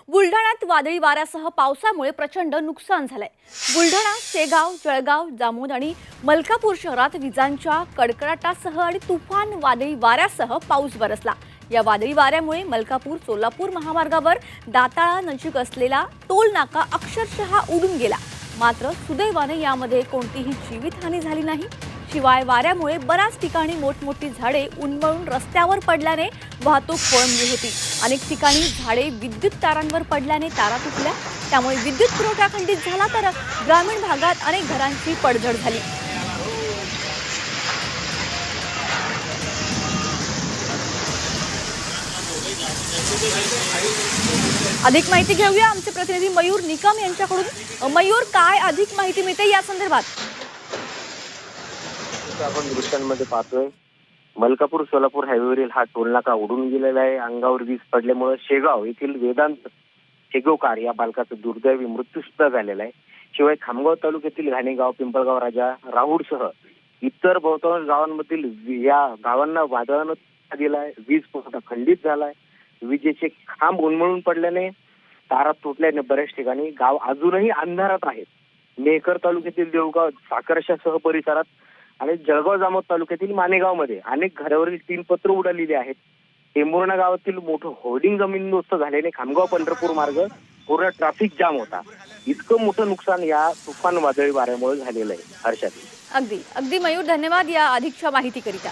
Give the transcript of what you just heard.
बुलढाण्यात वादळी वाऱ्यासह पावसामुळे प्रचंड नुकसान झालंय। बुलढाणा, शेगाव, जळगाव, जामोद आणि मलकापूर शहरात विजांच्या कडकडाटासह आणि तुफान वादळी वाऱ्यासह पाऊस बरसला। या वादळी वाऱ्यामुळे मलकापूर सोलापूर महामार्गावर दाताळा नजीक असलेला टोल नाका अक्षरशः उडून गेला। मात्र सुदैवाने यामध्ये कोणतीही जीवितहानी झाली नाही। शिवाय वाऱ्यामुळे बऱ्याच ठिकाणी मोठमोठी झाडे उन्मळून रस्त्यावर पडल्याने वाहतूक खोळंबली होती। अनेक ठिकाणी झाडे विद्युत तारांवर पडल्याने तारा तुटल्या, त्यामुळे विद्युत पुरवठा खंडित झाला, तर ग्रामीण भागात अनेक घरांची पडझड झाली। अधिक माहिती घेऊया आमचे प्रतिनिधी मयूर निकम यांच्याकडून। मयूर, काय अधिक माहिती मिळते या संदर्भात? आपण दृश्यांमध्ये पाहतोय, मलकापूर सोलापूर हायवेवरील हा टोलनाका उडून गेलेला आहे। अंगावर वीज पडल्यामुळे शेगाव येथील वेदांत शेगवकार या बालकाचा दुर्दैवी मृत्यू सुद्धा झालेला आहे। शिवाय खामगाव तालुक्यातील घाणेगाव, पिंपळगाव राजा, राहुडसह इतर बहुतांश गावांमधील या गावांना वादळानं दिलाय। वीज पुरवठा खंडित झालाय। विजेचे खांब उन्मळून पडल्याने, तारा तुटल्याने बऱ्याच ठिकाणी गाव अजूनही अंधारात आहेत। मेहकर तालुक्यातील देवगाव, साखरशासह परिसरात आणि जळगाव जामोद तालुक्यातील मानेगावमध्ये अनेक घरावरील 3 पत्र उडालेली आहेत। टेंभुर्णा गावातील मोठं होर्डिंग जमीनदोस्त झाल्याने खामगाव पंढरपूर मार्ग पूर्ण ट्रॅफिक जाम होता। इतकं मोठं नुकसान या तुफान वादळी वाऱ्यामुळे झालेलं आहे। हर्षात अगदी मयूर, धन्यवाद या अधिकच्या माहितीकरिता।